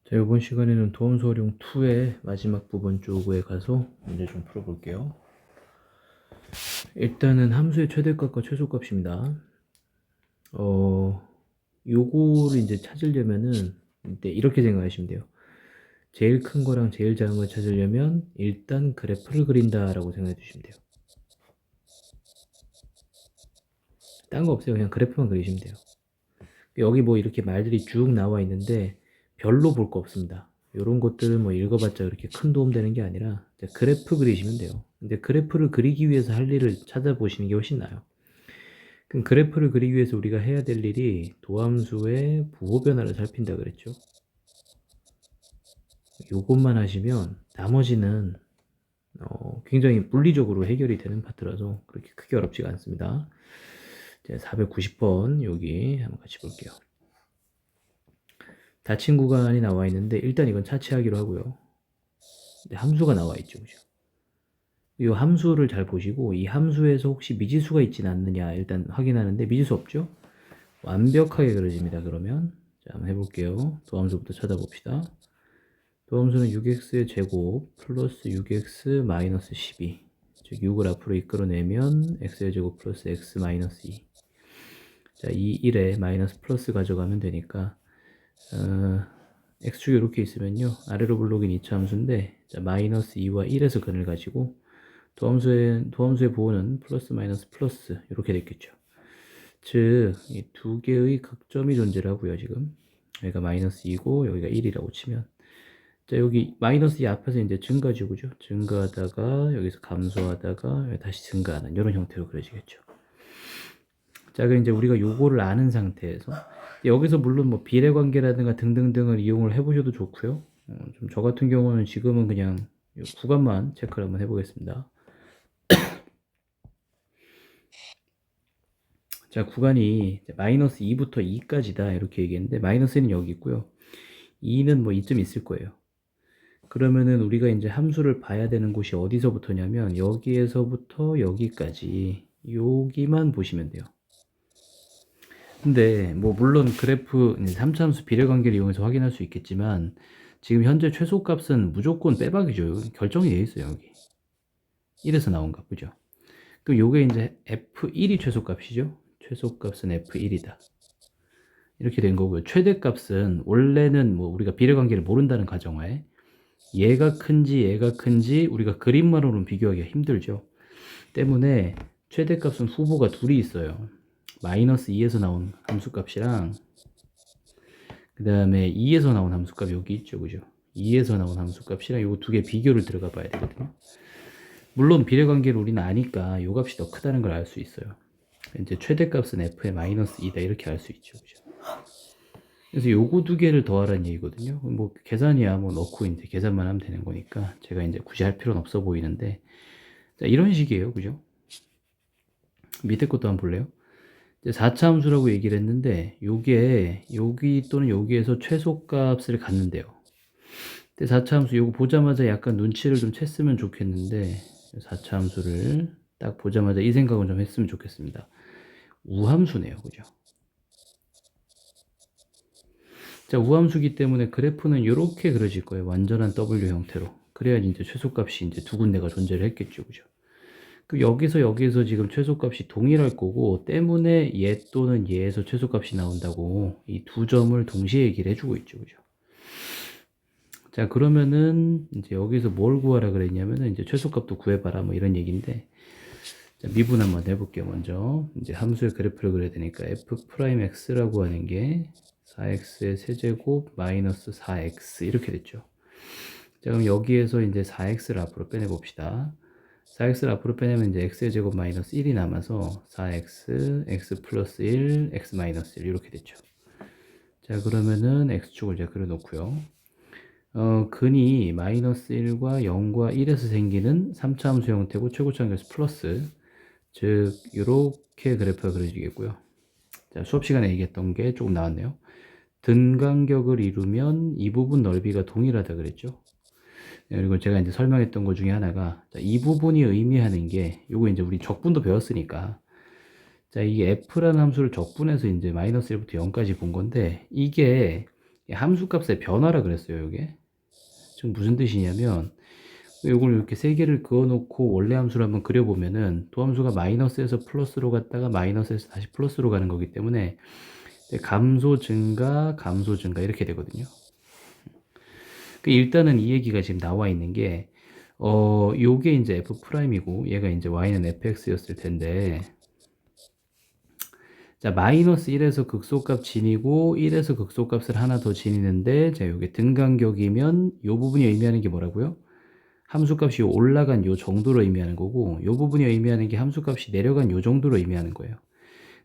자, 이번 시간에는 도함수 활용 2의 마지막 부분 쪽에 가서 문제 좀 풀어볼게요. 일단은 함수의 최대값과 최소값입니다. 요거를 이제 찾으려면은 이때 이렇게 생각하시면 돼요. 제일 큰 거랑 제일 작은 걸 찾으려면 일단 그래프를 그린다라고 생각해 주시면 돼요. 딴 거 없어요. 그냥 그래프만 그리시면 돼요. 여기 뭐 이렇게 말들이 쭉 나와 있는데 별로 볼 거 없습니다. 이런 것들은 뭐 읽어봤자 그렇게 큰 도움 되는 게 아니라 그래프 그리시면 돼요. 근데 그래프를 그리기 위해서 할 일을 찾아보시는 게 훨씬 나아요. 그럼 그래프를 그리기 위해서 우리가 해야 될 일이 도함수의 부호 변화를 살핀다 그랬죠. 요것만 하시면 나머지는 굉장히 물리적으로 해결이 되는 파트라서 그렇게 크게 어렵지가 않습니다. 490번 여기 한번 같이 볼게요. 닫힌 구간이 나와 있는데 일단 이건 차치하기로 하고요. 근데 함수가 나와 있죠, 그죠? 이 함수를 잘 보시고 이 함수에서 혹시 미지수가 있지는 않느냐 일단 확인하는데 미지수 없죠? 완벽하게 그려집니다. 그러면 자, 한번 해볼게요. 도함수부터 찾아봅시다. 도함수는 6x의 제곱 플러스 6x 마이너스 12, 즉 6을 앞으로 이끌어내면 x의 제곱 플러스 x 마이너스 2. 자, 이 1에 마이너스 플러스 가져가면 되니까 x축이 이렇게 있으면요 아래로 블록인 이차함수인데 자, 마이너스 2와 1에서 근을 가지고 도함수의 부호는 플러스 마이너스 플러스 이렇게 됐겠죠. 즉 이 두 개의 극점이 존재를 하고요. 지금 여기가 마이너스 2고 여기가 1이라고 치면 자 여기 마이너스 2 앞에서 이제 증가지구죠. 증가하다가 여기서 감소하다가 다시 증가하는 이런 형태로 그려지겠죠. 자, 그럼 이제 우리가 요거를 아는 상태에서 여기서 물론 뭐 비례관계라든가 등등등을 이용을 해보셔도 좋고요. 좀 저 같은 경우는 지금은 그냥 요 구간만 체크를 한번 해보겠습니다. 자, 구간이 마이너스 2부터 2까지다 이렇게 얘기했는데 마이너스는 여기 있고요. 2는 뭐 이쯤 있을 거예요. 그러면은 우리가 이제 함수를 봐야 되는 곳이 어디서부터냐면 여기에서부터 여기까지 여기만 보시면 돼요. 근데 뭐 물론 그래프 3차 함수 비례관계를 이용해서 확인할 수 있겠지만 지금 현재 최소값은 무조건 빼박이죠. 결정이 되어 있어요. 여기 1에서 나온 값 그죠? 그럼 요게 이제 f1이 최소값이죠. 최소값은 f1이다. 이렇게 된 거고요. 최대값은 원래는 뭐 우리가 비례관계를 모른다는 가정하에 얘가 큰지 우리가 그림만으로는 비교하기가 힘들죠. 때문에 최대값은 후보가 둘이 있어요. 마이너스 2에서 나온 함수값이랑 그 다음에 2에서 나온 함수값 여기 있죠, 그죠? 2에서 나온 함수값이랑 요거 두 개 비교를 들어가 봐야 되거든요. 물론 비례관계를 우리는 아니까 요 값이 더 크다는 걸 알 수 있어요. 이제 최대값은 f의 마이너스 2다 이렇게 알 수 있죠, 그죠? 그래서 요거 두 개를 더하라는 얘기거든요. 뭐 계산이야 뭐 넣고 이제 계산만 하면 되는 거니까 제가 이제 굳이 할 필요는 없어 보이는데 자, 이런 식이에요, 그죠? 밑에 것도 한번 볼래요? 4차 함수라고 얘기를 했는데 요게 여기 또는 여기에서 최소값을 갖는데요. 근데 4차 함수 요거 보자마자 약간 눈치를 좀 챘으면 좋겠는데 4차 함수를 딱 보자마자 이 생각은 좀 했으면 좋겠습니다. 우함수네요, 그죠? 자, 우함수기 때문에 그래프는 이렇게 그려질 거예요. 완전한 W 형태로. 그래야 이제 최소값이 이제 두 군데가 존재를 했겠죠, 그죠? 그 여기서 지금 최소값이 동일할 거고 때문에 얘 또는 얘에서 최소값이 나온다고 이 두 점을 동시에 얘기를 해주고 있죠, 그죠? 자, 그러면은 이제 여기서 뭘 구하라 그랬냐면은 이제 최소값도 구해봐라 뭐 이런 얘기인데 자, 미분 한번 해볼게요. 먼저 이제 함수의 그래프를 그려야 되니까 f'x라고 하는 게 4x의 세제곱 마이너스 4x 이렇게 됐죠. 자, 그럼 여기에서 이제 4x를 앞으로 빼내 봅시다. 4x를 앞으로 빼내면 이제 x의 제곱 마이너스 1이 남아서 4x, x 플러스 1, x 마이너스 1 이렇게 됐죠. 자, 그러면은 x축을 이제 그려놓고요. 근이 마이너스 1과 0과 1에서 생기는 3차 함수 형태고 최고차 관계에서 플러스 즉 이렇게 그래프가 그려지겠고요. 자, 수업 시간에 얘기했던 게 조금 나왔네요. 등간격을 이루면 이 부분 넓이가 동일하다 그랬죠. 그리고 제가 이제 설명했던 것 중에 하나가 자, 이 부분이 의미하는 게 요거 이제 우리 적분도 배웠으니까 자, 이게 f라는 함수를 적분해서 이제 마이너스 1부터 0까지 본 건데 이게 함수값의 변화라 그랬어요. 이게 지금 무슨 뜻이냐면 이걸 이렇게 세 개를 그어놓고 원래 함수를 한번 그려보면은 도함수가 마이너스에서 플러스로 갔다가 마이너스에서 다시 플러스로 가는 거기 때문에 감소 증가 감소 증가 이렇게 되거든요. 일단은 이 얘기가 지금 나와 있는 게 요게 이제 f 프라임이고 얘가 이제 y는 fx였을 텐데, 자 마이너스 1에서 극소값 지니고 1에서 극소값을 하나 더 지니는데, 자 요게 등간격이면 요 부분이 의미하는 게 뭐라고요? 함수값이 올라간 요 정도로 의미하는 거고, 요 부분이 의미하는 게 함수값이 내려간 요 정도로 의미하는 거예요.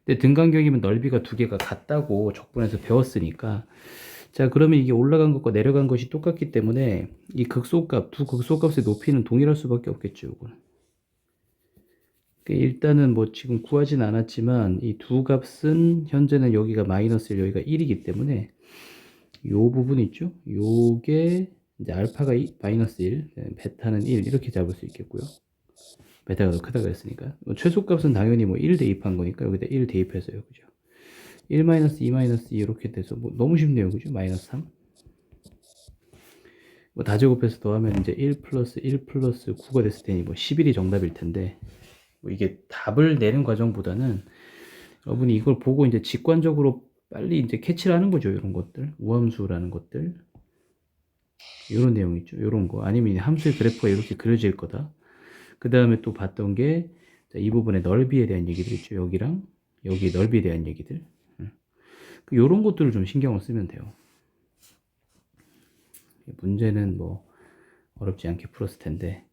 근데 등간격이면 넓이가 두 개가 같다고 적분에서 배웠으니까, 자 그러면 이게 올라간 것과 내려간 것이 똑같기 때문에 이 극소값, 두 극소값의 높이는 동일할 수밖에 없겠죠. 요거는. 일단은 뭐 지금 구하진 않았지만 이 두 값은 현재는 여기가 마이너스 1, 여기가 1이기 때문에 요 부분 있죠? 요게 이제 알파가 마이너스 1, 베타는 1 이렇게 잡을 수 있겠고요. 베타가 더 크다고 했으니까 최소값은 당연히 뭐 1 대입한 거니까 여기다 1 대입해서요. 그죠? 1 마이너스 2 마이너스 2 이렇게 돼서 뭐 너무 쉽네요. 그죠? 마이너스 3. 뭐 다 제곱해서 더하면 이제 1 플러스 1 플러스 9가 됐을 테니 뭐 11이 정답일 텐데, 뭐 이게 답을 내는 과정보다는 여러분이 이걸 보고 이제 직관적으로 빨리 이제 캐치를 하는 거죠. 이런 것들. 우함수라는 것들. 이런 내용 있죠. 이런 거. 아니면 함수의 그래프가 이렇게 그려질 거다. 그 다음에 또 봤던 게 이 부분의 넓이에 대한 얘기들 있죠. 여기랑 여기 넓이에 대한 얘기들. 이런 것들을 좀 신경을 쓰면 돼요. 문제는 뭐 어렵지 않게 풀었을 텐데,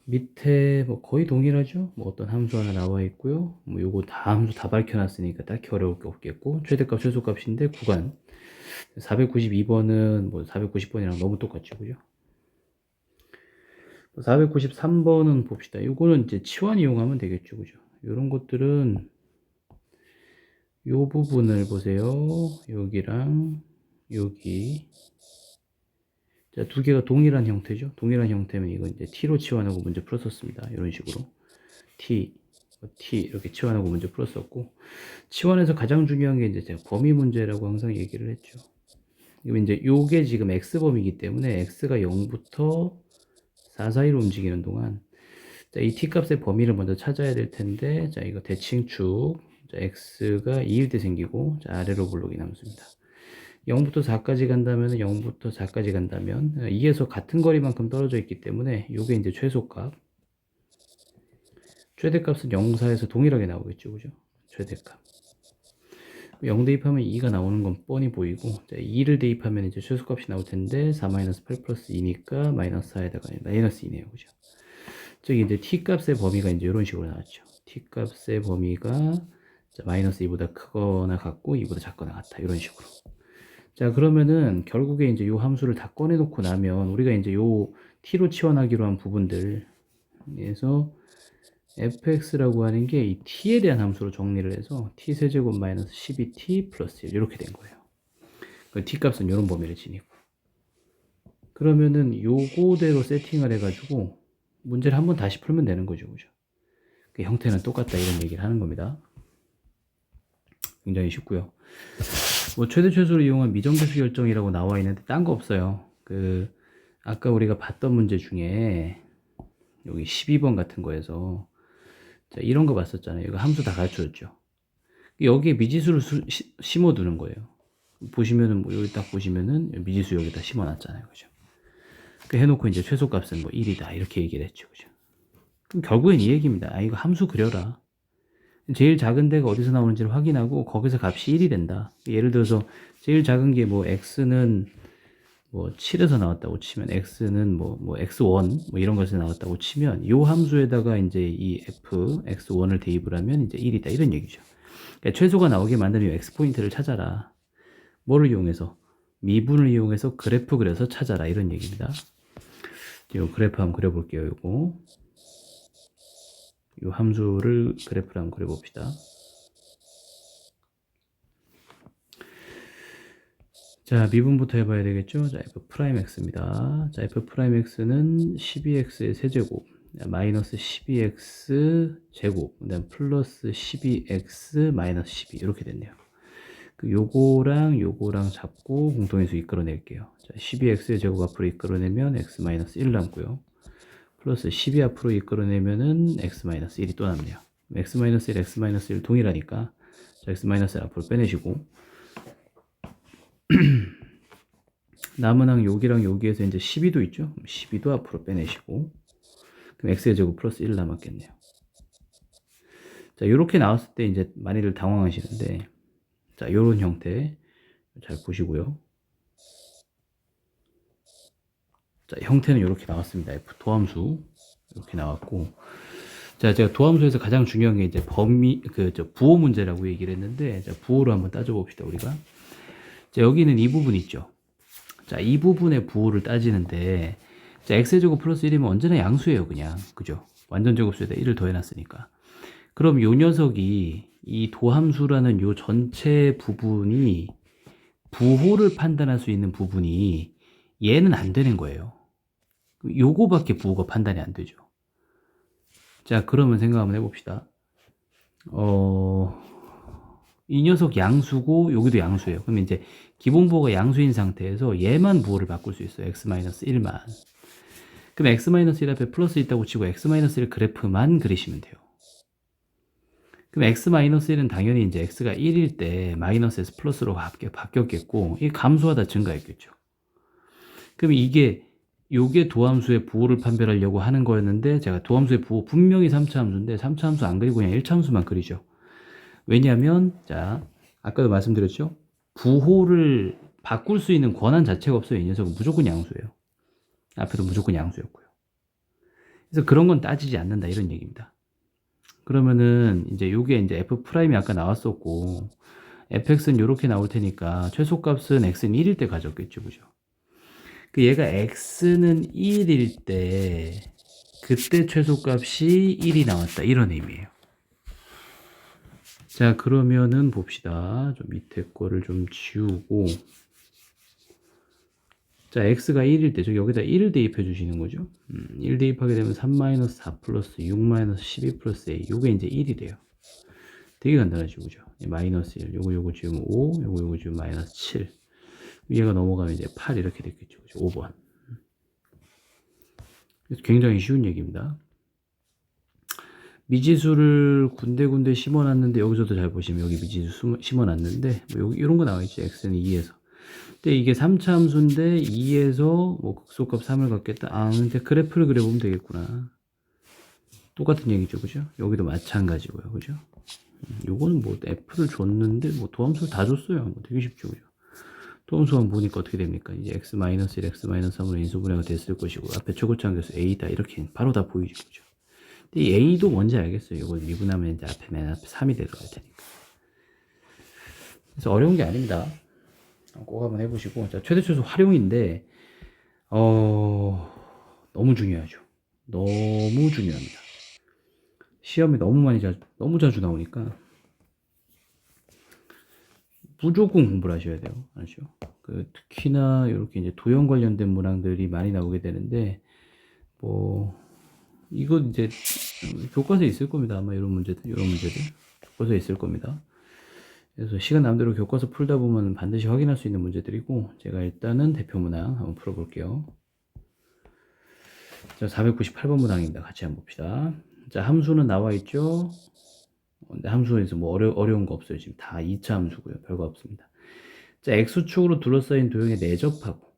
밑에 뭐 거의 동일하죠. 뭐 어떤 함수 하나 나와 있고요. 뭐 요거 다 함수 다 밝혀놨으니까 딱히 어려울 게 없겠고, 최대값 최소값인데 구간 492번은 뭐 490번이랑 너무 똑같죠. 그죠? 493번은 봅시다. 요거는 이제 치환 이용하면 되겠죠. 그죠? 요런 것들은 요 부분을 보세요. 여기랑 여기. 자, 두 개가 동일한 형태죠. 동일한 형태면 이거 이제 t로 치환하고 문제 풀었었습니다. 이런 식으로 t 이렇게 치환하고 문제 풀었었고, 치환에서 가장 중요한 게 이제 제가 범위 문제라고 항상 얘기를 했죠. 그럼 이제 요게 지금 x 범위이기 때문에 x가 0부터 4 사이로 움직이는 동안, 자, 이 t 값의 범위를 먼저 찾아야 될 텐데, 자 이거 대칭축, 자 x가 2일 때 생기고, 자 아래로 블록이 남습니다. 0부터 4까지 간다면 0부터 4까지 간다면 2에서 같은 거리만큼 떨어져 있기 때문에 요게 이제 최소값, 최대값은 0, 4에서 동일하게 나오겠죠. 그죠? 최대값 0 대입하면 2가 나오는 건 뻔히 보이고, 자, 2를 대입하면 이제 최소값이 나올 텐데 4 마이너스 8 플러스 2니까 마이너스 4에다가 마이너스 2네요. 그죠? 즉 이제 t 값의 범위가 이제 이런 식으로 나왔죠. t 값의 범위가 마이너스 2보다 크거나 같고 2보다 작거나 같다. 이런 식으로. 자 그러면은 결국에 이제 요 함수를 다 꺼내 놓고 나면 우리가 이제 요 t로 치환하기로 한 부분들에서 fx라고 하는 게 이 t에 대한 함수로 정리를 해서 t 세제곱 마이너스 12t 플러스 1 이렇게 된 거예요. 그 t 값은 이런 범위를 지니고, 그러면은 요거대로 세팅을 해가지고 문제를 한번 다시 풀면 되는 거죠. 그죠? 그 형태는 똑같다 이런 얘기를 하는 겁니다. 굉장히 쉽고요. 뭐 최대 최소를 이용한 미정계수 결정이라고 나와 있는데 딴 거 없어요. 그 아까 우리가 봤던 문제 중에 여기 12번 같은 거에서 자 이런 거 봤었잖아요. 이거 함수 다 가르쳐줬죠. 여기에 미지수를 심어 두는 거예요. 보시면은 뭐 여기 딱 보시면은 미지수 여기다 심어 놨잖아요. 그죠? 그 해놓고 이제 최소값은 뭐 1이다 이렇게 얘기를 했죠. 그죠? 그럼 결국엔 이 얘기입니다. 아 이거 함수 그려라. 제일 작은 데가 어디서 나오는지를 확인하고 거기서 값이 1이 된다. 예를 들어서 제일 작은 게 뭐 x는 뭐 7에서 나왔다고 치면 x는 뭐 x1 뭐 이런 것에서 나왔다고 치면 요 함수에다가 이제 이 f x1을 대입을 하면 이제 1이다 이런 얘기죠. 그러니까 최소가 나오게 만드는 이 x 포인트를 찾아라. 뭐를 이용해서? 미분을 이용해서 그래프 그려서 찾아라 이런 얘기입니다. 요 그래프 한번 그려볼게요. 요거 요 함수를 그래프를 한번 그려봅시다. 자, 미분부터 해봐야 되겠죠? 자, f 프라임 x입니다. 자, f 프라임 x는 12x의 세제곱, 마이너스 12x 제곱, 그다음 플러스 12x 마이너스 12 이렇게 됐네요. 요거랑 잡고 공통인수 이끌어낼게요. 자, 12x의 제곱 앞으로 이끌어내면 x-1 남고요. 플러스 12 앞으로 이끌어내면은 x-1이 또 남네요. x-1, x-1 동일하니까 자, x-1 앞으로 빼내시고 남은 항 여기랑 여기에서 이제 12도 있죠. 12도 앞으로 빼내시고 그럼 x의 제곱 플러스 1 남았겠네요. 자, 이렇게 나왔을 때 이제 많이들 당황하시는데 자, 요런 형태 잘 보시고요. 자, 형태는 이렇게 나왔습니다. f 도함수 이렇게 나왔고, 자, 제가 도함수에서 가장 중요한 게 이제 부호 문제라고 얘기를 했는데, 자, 부호로 한번 따져봅시다, 우리가. 자, 여기는 이 부분 있죠. 자, 이 부분의 부호를 따지는데, 자, x제곱 플러스 1이면 언제나 양수예요, 그냥. 그죠? 완전 제곱수에다 1을 더해놨으니까. 그럼 요 녀석이 이 도함수라는 요 전체 부분이 부호를 판단할 수 있는 부분이 얘는 안 되는 거예요. 요거밖에 부호가 판단이 안 되죠. 자, 그러면 생각 한번 해봅시다. 이 녀석 양수고 여기도 양수예요. 그러면 이제 기본 부호가 양수인 상태에서 얘만 부호를 바꿀 수 있어요. x-1만. 그럼 x-1 앞에 플러스 있다고 치고 x-1 그래프만 그리시면 돼요. 그럼 x-1은 당연히 이제 x가 1일 때 마이너스에서 플러스로 바뀌었겠고 이 감소하다 증가했겠죠. 그럼 요게 도함수의 부호를 판별하려고 하는 거였는데 제가 도함수의 부호 분명히 3차 함수인데 3차 함수 안 그리고 그냥 1차 함수만 그리죠. 왜냐하면 자 아까도 말씀드렸죠. 부호를 바꿀 수 있는 권한 자체가 없어요. 이 녀석은 무조건 양수예요. 앞에도 무조건 양수였고요. 그래서 그런 건 따지지 않는다 이런 얘기입니다. 그러면은 이제 요게 이제 f'이 아까 나왔었고 fx는 요렇게 나올 테니까 최소값은 x는 1일 때 가졌겠죠. 그죠? 얘가 x는 1일 때 그때 최소값이 1이 나왔다 이런 의미예요. 자, 그러면은 봅시다. 좀 밑에 거를 좀 지우고 자, x가 1일 때 여기다 1을 대입해 주시는 거죠. 1 대입하게 되면 3-4 플러스 6-12 플러스 a 요게 이제 1이 돼요. 되게 간단하죠. 그죠? 마이너스 1 요거 지우면 5 요거 지우면 마이너스 7 위에가 넘어가면 이제 8 이렇게 됐겠죠. 그죠? 5번. 그래서 굉장히 쉬운 얘기입니다. 미지수를 군데군데 심어놨는데 여기서도 잘 보시면 여기 미지수 심어놨는데 뭐 이런 거 나와있죠. x는 2에서. 근데 이게 3차 함수인데 2에서 뭐 극소값 3을 갖겠다. 아, 근데 그래프를 그려보면 되겠구나. 똑같은 얘기죠. 그죠? 여기도 마찬가지고요. 그죠? 요거는 뭐 f를 줬는데 뭐 도함수를 다 줬어요. 뭐 되게 쉽죠. 그죠? 도함수만 보니까 어떻게 됩니까? 이제 x-1, x-3으로 인수분해가 됐을 것이고 앞에 최고차함계수 a다 이렇게 바로 다 보이죠. 그죠? 근데 이 a도 뭔지 알겠어요. 이거 미분하면 이제 맨 앞에 3이 들어갈 테니까. 그래서 어려운 게 아닙니다. 꼭 한번 해보시고. 자, 최대 최소 활용인데 너무 중요하죠. 너무 중요합니다. 시험에 너무 자주 나오니까 무조건 공부를 하셔야 돼요. 아시죠? 특히나 이렇게 이제 도형 관련된 문항들이 많이 나오게 되는데 이거 이제 교과서에 있을 겁니다. 아마 이런 문제들 교과서에 있을 겁니다. 그래서 시간 남대로 교과서 풀다 보면 반드시 확인할 수 있는 문제들이고 제가 일단은 대표 문항 한번 풀어볼게요. 자, 498번 문항입니다. 같이 한번 봅시다. 자, 함수는 나와 있죠. 근데 함수에서 뭐 어려운 거 없어요. 지금 다 2차 함수고요. 별거 없습니다. 자, x축으로 둘러싸인 도형에 내접하고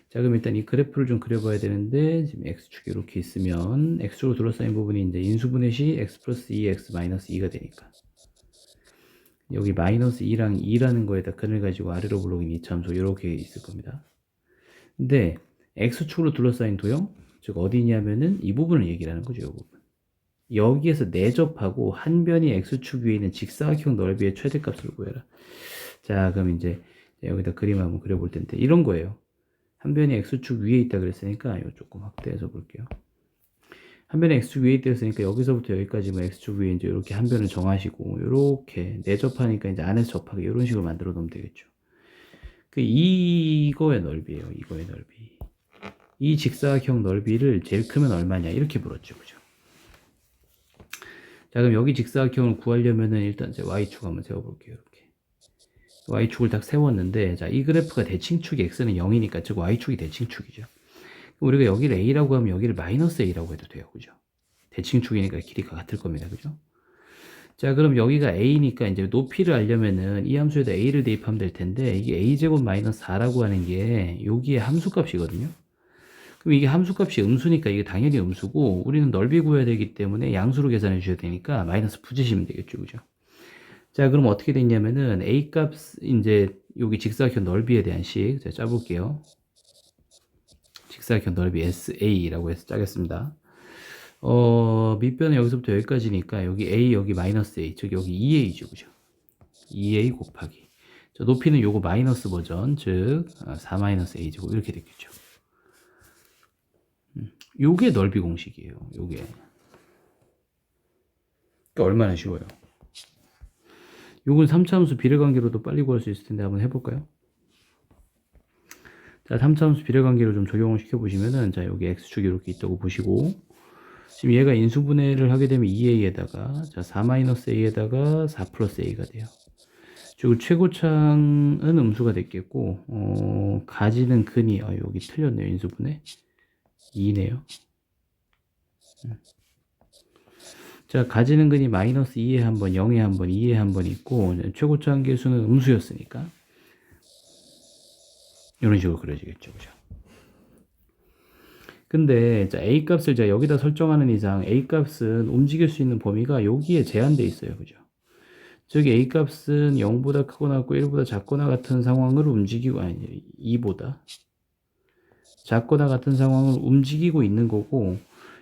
자, 그럼 일단 이 그래프를 좀 그려봐야 되는데 지금 x축이 이렇게 있으면 x축으로 둘러싸인 부분이 이제 인수분해 시 x 플러스 2, x 마이너스 2가 되니까 여기 마이너스 2랑 2라는 거에다 근을 가지고 아래로 블록인 2차 함수 이렇게 있을 겁니다. 근데 x축으로 둘러싸인 도형 즉 어디냐면은 이 부분을 얘기를 하는 거죠. 이 부분. 여기에서 내접하고 한 변이 x축 위에 있는 직사각형 넓이의 최대값을 구해라. 자, 그럼 이제 여기다 그림 한번 그려볼 텐데 이런 거예요. 한 변이 x축 위에 있다 그랬으니까 이거 조금 확대해서 볼게요. 한 변이 x축 위에 있다 그랬으니까 여기서부터 여기까지 뭐 x축 위에 이제 이렇게 한 변을 정하시고 이렇게 내접하니까 이제 안에서 접하게 이런 식으로 만들어 놓으면 되겠죠. 이거의 넓이에요. 이거의 넓이. 이 직사각형 넓이를 제일 크면 얼마냐 이렇게 물었죠. 그죠? 자, 그럼 여기 직사각형을 구하려면은 일단 제 y축 한번 세워볼게요. 이렇게 y축을 딱 세웠는데, 자, 이 그래프가 대칭축이 x는 0이니까, 즉 y축이 대칭축이죠. 우리가 여기를 a라고 하면 여기를 마이너스 a라고 해도 돼요. 그죠? 대칭축이니까 길이가 같을 겁니다. 그죠? 자, 그럼 여기가 a니까 이제 높이를 알려면은 이 함수에다 a를 대입하면 될 텐데, 이게 a제곱 마이너스 4라고 하는 게 여기에 함수값이거든요. 그럼 이게 함수값이 음수니까 이게 당연히 음수고, 우리는 넓이 구해야 되기 때문에 양수로 계산해 주셔야 되니까 마이너스 붙이시면 되겠죠. 그죠? 자, 그럼 어떻게 됐냐면은 a 값, 이제 여기 직사각형 넓이에 대한 식 제가 짜볼게요. 직사각형 넓이 SA라고 해서 짜겠습니다. 밑변은 여기서부터 여기까지니까 여기 A, 여기 마이너스 A, 즉 여기 2A죠. 그죠? 2A 곱하기. 자, 높이는 요거 마이너스 버전, 즉 4 마이너스 A제곱 이렇게 됐겠죠. 요게 넓이 공식이에요. 요게. 그러니까 얼마나 쉬워요. 요건 3차함수 비례관계로도 빨리 구할 수 있을 텐데 한번 해볼까요? 자, 3차함수 비례관계로 좀 적용을 시켜보시면은, 자, 여기 x축이 이렇게 있다고 보시고, 지금 얘가 인수분해를 하게 되면 2a에다가, 자, 4-a에다가 4 플러스 a가 돼요. 즉, 최고창은 음수가 됐겠고, 가지는 근이, 여기 틀렸네요. 인수분해. 2네요. 자, 가지는 근이 마이너스 2에 한 번, 0에 한 번, 2에 한 번 있고, 최고창 계수는 음수였으니까, 이런 식으로 그려지겠죠. 그죠? 근데 자, a 값을 제가 여기다 설정하는 이상 a 값은 움직일 수 있는 범위가 여기에 제한되어 있어요. 그죠? 즉 a 값은 0보다 크거나 같고 1보다 작거나 같은 상황을 움직이고, 아니 2보다 작거나 같은 상황을 움직이고 있는 거고,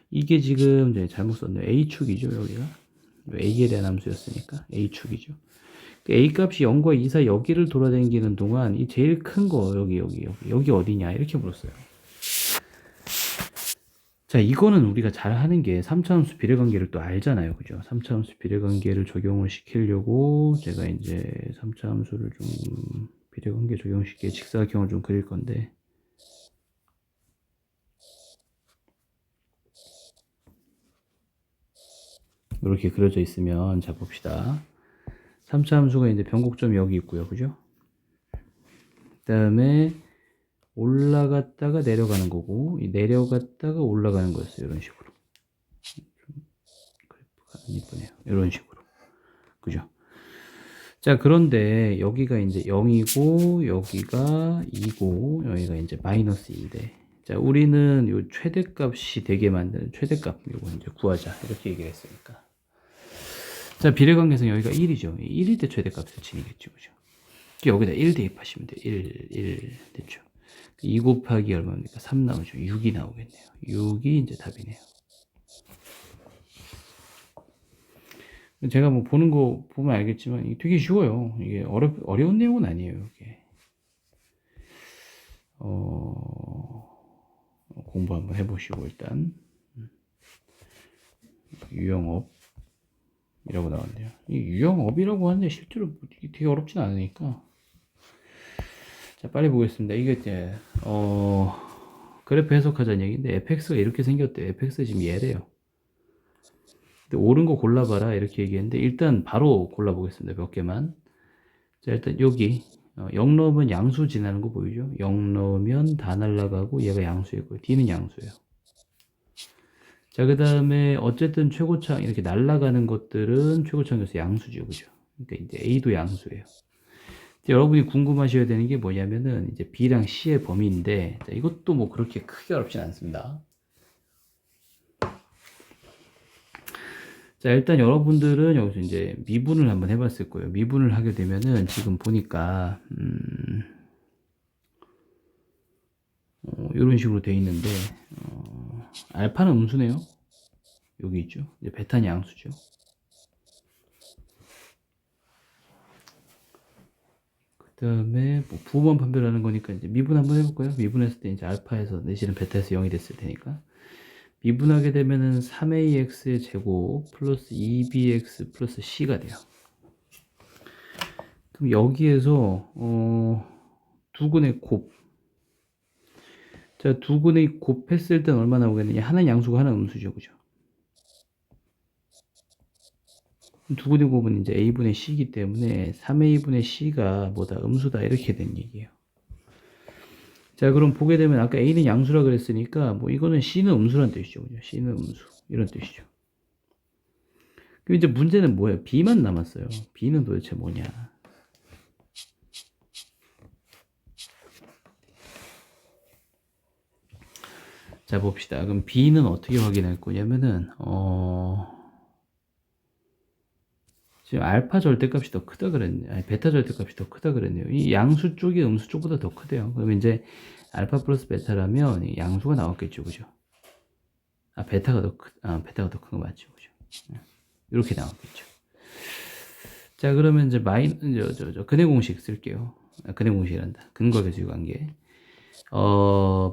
이게 지금 이제 잘못 썼네요. a축이죠. 여기가 a에 대한 함수였으니까 a축이죠. a 값이 0과 2 사이 여기를 돌아다니는 동안 이 제일 큰 거 여기 어디냐 이렇게 물었어요. 자, 이거는 우리가 잘 하는 게 3차함수 비례관계를 또 알잖아요. 그죠? 3차함수 비례관계를 적용을 시키려고 제가 이제 3차함수를 좀 비례관계 적용시키게 직사각형을 좀 그릴 건데, 이렇게 그려져 있으면, 자, 봅시다. 3차함수가 이제 변곡점이 여기 있고요. 그죠? 그 다음에 올라갔다가 내려가는 거고, 내려갔다가 올라가는 거였어요. 이런 식으로. 그래프가 안 이쁘네요. 이런 식으로. 그죠? 자, 그런데 여기가 이제 0이고, 여기가 2고, 여기가 이제 마이너스 2대. 자, 우리는 요 최대값이 되게 만드는 최대값, 요거 이제 구하자. 이렇게 얘기를 했으니까. 자, 비례관계에서 여기가 1이죠. 1일 때 최대값을 치니겠죠. 그죠? 여기다 1 대입하시면 돼요. 1 됐죠. 2 곱하기 얼마입니까? 3 나오죠. 6이 나오겠네요. 6이 이제 답이네요. 제가 뭐 보는 거 보면 알겠지만 이게 되게 쉬워요. 이게 어려운 내용은 아니에요. 이게. 공부 한번 해보시고 일단 유형업이라고 나왔네요. 이 유형업이라고 하는데 실제로 되게 어렵진 않으니까. 자, 빨리 보겠습니다. 이게 이제 그래프 해석하자는 얘기인데 fx가 이렇게 생겼대. fx 지금 얘래요. 근데 옳은 거 골라봐라 이렇게 얘기했는데 일단 바로 골라보겠습니다. 몇 개만. 자, 일단 여기 0 넣으면 양수 지나는 거 보이죠? 0 넣으면 다 날라가고 얘가 양수이고요. D는 양수예요. 자, 그 다음에 어쨌든 최고창 이렇게 날라가는 것들은 최고창에서 양수죠. 그죠? 그러니까 이제 A도 양수예요. 여러분이 궁금하셔야 되는 게 뭐냐면은 이제 B랑 C의 범위인데, 자, 이것도 뭐 그렇게 크게 어렵진 않습니다. 자, 일단 여러분들은 여기서 이제 미분을 한번 해봤을 거예요. 미분을 하게 되면은 지금 보니까 이런 식으로 돼 있는데, 알파는 음수네요. 여기 있죠. 이제 베타는 양수죠. 그 다음에 뭐 부호만 판별하는 거니까 이제 미분 한번 해볼까요? 미분했을 때 이제 알파에서 내실은 베타에서 0이 됐을 테니까. 미분하게 되면은 3ax의 제곱 플러스 2bx 플러스 c가 돼요. 그럼 여기에서 두근의 곱. 자, 두근의 곱했을 땐 얼마 나오겠느냐? 하나는 양수고 하나는 음수죠. 그죠? 두근의 곱은 이제 a분의 c이기 때문에 3a분의 c가 뭐다 음수다 이렇게 된 얘기예요. 자, 그럼 보게 되면 아까 a는 양수라 그랬으니까 뭐 이거는 c는 음수란 뜻이죠. 그죠? c는 음수 이런 뜻이죠. 그럼 이제 문제는 뭐예요? b만 남았어요. b는 도대체 뭐냐? 자, 봅시다. 그럼 b는 어떻게 확인할 거냐면은 지금 알파 절대값이 더 크다 그랬네요. 아니, 베타 절대값이 더 크다 그랬네요. 이 양수 쪽이 음수 쪽보다 더 크대요. 그러면 이제 알파 플러스 베타라면 이 양수가 나왔겠죠, 그죠? 베타가 더 베타가 더 큰 거 맞죠, 그죠? 이렇게 나왔겠죠. 자, 그러면 이제 근해 공식 쓸게요. 근해 공식이란다. 근거 배수 관계.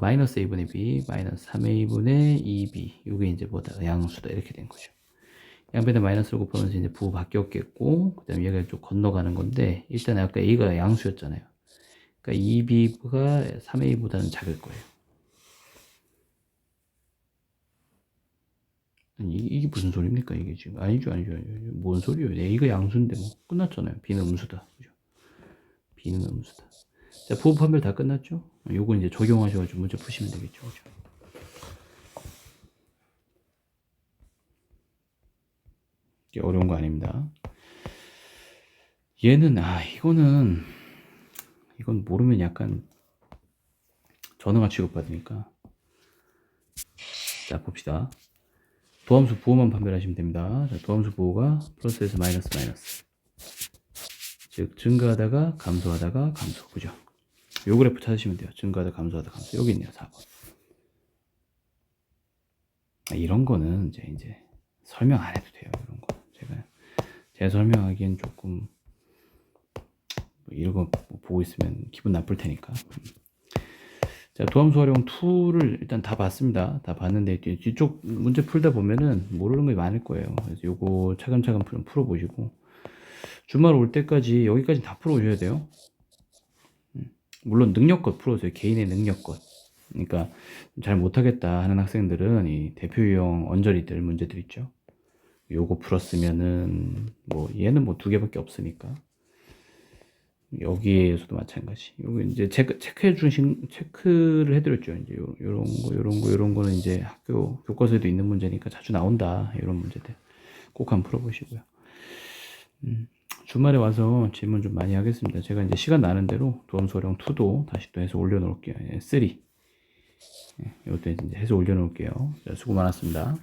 마이너스 a분의 b, 마이너스 3a분의 2b. 이게 이제 뭐다? 양수다. 이렇게 된 거죠. 양변에 마이너스를 곱하면서 이제 부호 바뀌었겠고, 그 다음에 얘가 좀 건너가는 건데, 일단 아까 a가 양수였잖아요. 그러니까 2b가 3a보다는 작을 거예요. 아니, 이게 무슨 소리입니까, 이게 지금? 아니죠. 뭔 소리예요? a가 양수인데 뭐, 끝났잖아요. b는 음수다. 그죠? b는 음수다. 자, 부호 판별 다 끝났죠? 요거 이제 적용하셔가지고 문제 푸시면 되겠죠. 그죠? 이게 어려운 거 아닙니다. 얘는, 이건 모르면 약간 전응화 취급받으니까. 자, 봅시다. 도함수 부호만 판별하시면 됩니다. 자, 도함수 부호가 플러스에서 마이너스. 즉, 증가하다가 감소하다가 감소. 그죠? 요 그래프 찾으시면 돼요. 증가하다 감소하다 감소. 여기 있네요. 4번. 이런 거는 이제 설명 안 해도 돼요. 이런 거. 제가 설명하기엔 조금 이런 거 보고 있으면 기분 나쁠 테니까. 자, 도함수 활용 2를 일단 다 봤습니다. 다 봤는데 뒤쪽 문제 풀다 보면은 모르는 게 많을 거예요. 그래서 요거 차근차근 풀어보시고 주말 올 때까지 여기까지 다 풀어오셔야 돼요. 물론 능력껏 풀어주세요. 개인의 능력껏. 그러니까 잘 못하겠다 하는 학생들은 이 대표 유형 언저리들 문제들 있죠. 요거 풀었으면은 뭐 얘는 뭐 2개밖에 없으니까 여기에서도 마찬가지. 요거 이제 체크를 해드렸죠. 이제 요런 거는 이제 학교 교과서에도 있는 문제니까 자주 나온다. 이런 문제들 꼭 한번 풀어보시고요. 주말에 와서 질문 좀 많이 하겠습니다. 제가 이제 시간 나는 대로 도함수 활용 2도 다시 또 해서 올려놓을게요. 3. 이것도 이제 해서 올려놓을게요. 자, 수고 많았습니다.